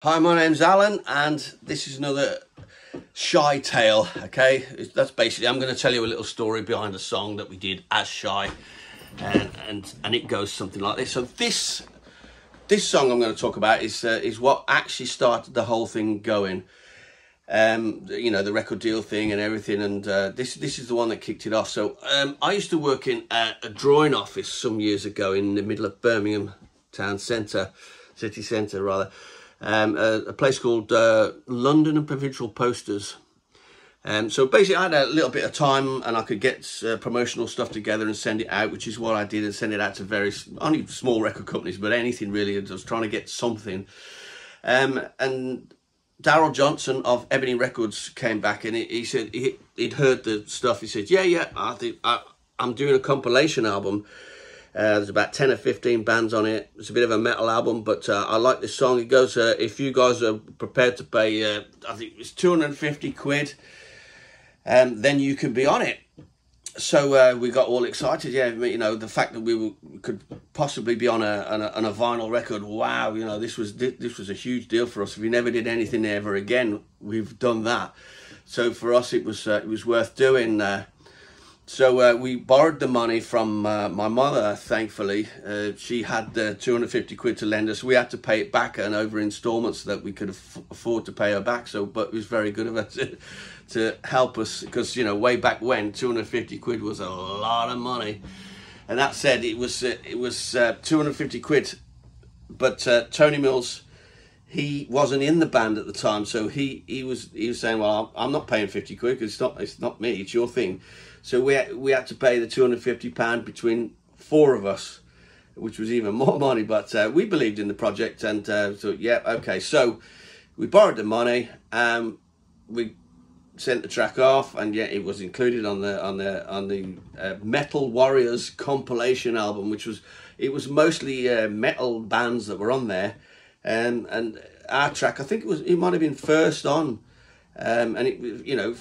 Hi, my name's Alan, and this is another Shy tale. Okay, that's basically, I'm going to tell you a little story behind a song that we did as Shy, and it goes something like this. So this song I'm going to talk about is what actually started the whole thing going. You know, the record deal thing and everything, and this is the one that kicked it off. So I used to work in a drawing office some years ago in the middle of Birmingham city centre rather. A place called London and Provincial Posters. So basically I had a little bit of time and I could get promotional stuff together and send it out, which is what I did, and send it out to various, only small record companies, but anything really. I was trying to get something. And Darryl Johnson of Ebony Records came back, and he said he'd heard the stuff. He said, yeah, I'm doing a compilation album. There's about 10 or 15 bands on it. It's a bit of a metal album, but I like this song. He goes, if you guys are prepared to pay, I think it's 250 quid, then you can be on it. So we got all excited. Yeah, you know, the fact that we could possibly be on a vinyl record. Wow, you know, this was a huge deal for us. If we never did anything ever again, we've done that. So for us, it was worth doing. So we borrowed the money from my mother, thankfully. She had 250 quid to lend us. We had to pay it back and over installments so that we could afford to pay her back. So, but it was very good of her to help us, because, you know, way back when, 250 quid was a lot of money. And that said, it was 250 quid. But Tony Mills, he wasn't in the band at the time, so he was saying, well, I'm not paying 50 quid because it's not me, it's your thing. So we had to pay the £250 between four of us, which was even more money. But we believed in the project, and so yeah, okay. So we borrowed the money, we sent the track off, and yeah, it was included on the Metal Warriors compilation album, which was mostly metal bands that were on there. And our track, I think it might have been first on, and it, you know,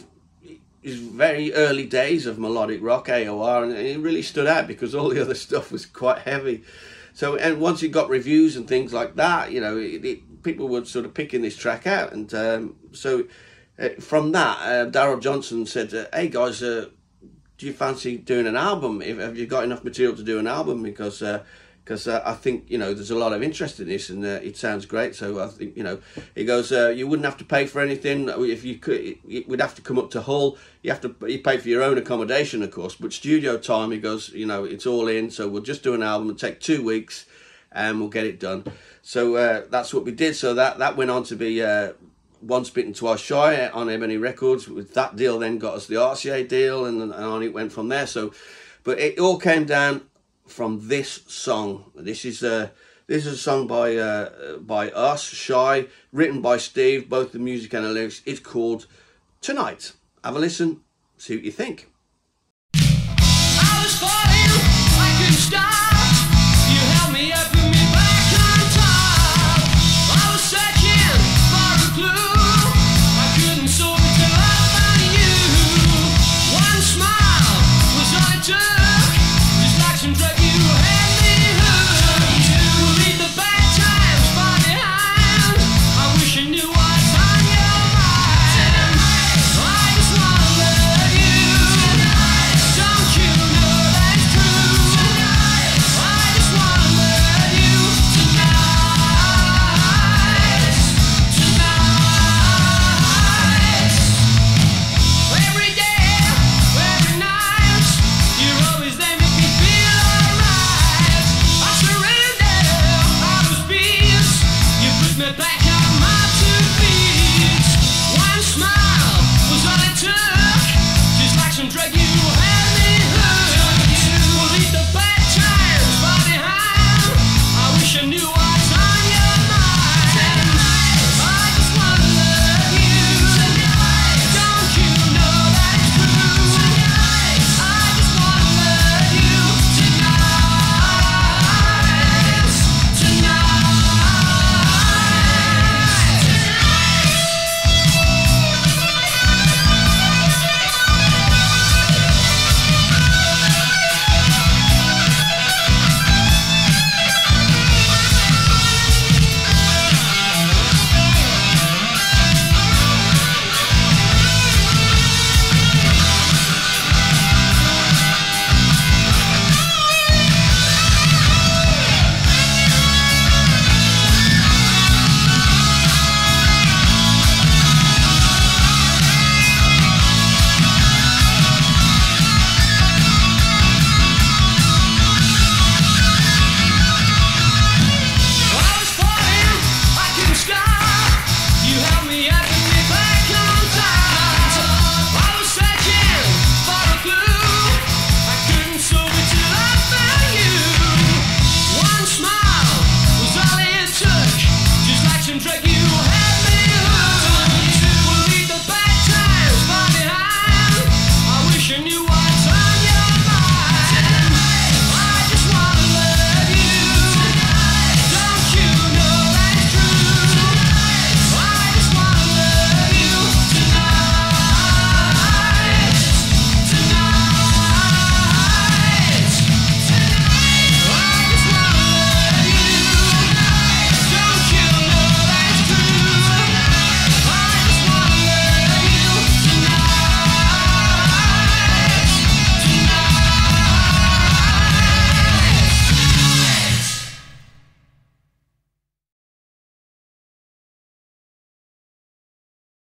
it was very early days of melodic rock, AOR, and it really stood out because all the other stuff was quite heavy. So, and once it got reviews and things like that, you know, people were sort of picking this track out, and so from that, Darryl Johnson said, "Hey guys, do you fancy doing an album? Have you got enough material to do an album? Because I think, you know, there's a lot of interest in this, and it sounds great. So I think, you know," he goes, "You wouldn't have to pay for anything. If you could, we'd have to come up to Hull. You pay for your own accommodation, of course, but studio time," he goes, "you know, it's all in. So we'll just do an album. It'll take 2 weeks, and we'll get it done." So that's what we did. So that went on to be Once Bitten Twice Shy on Ebony Records. With that deal, then got us the RCA deal, and on it went from there. So, but it all came down from this song. This is a song by us, Shy, written by Steve, both the music and the lyrics. It's called Tonight. Have a listen, see what you think. I was falling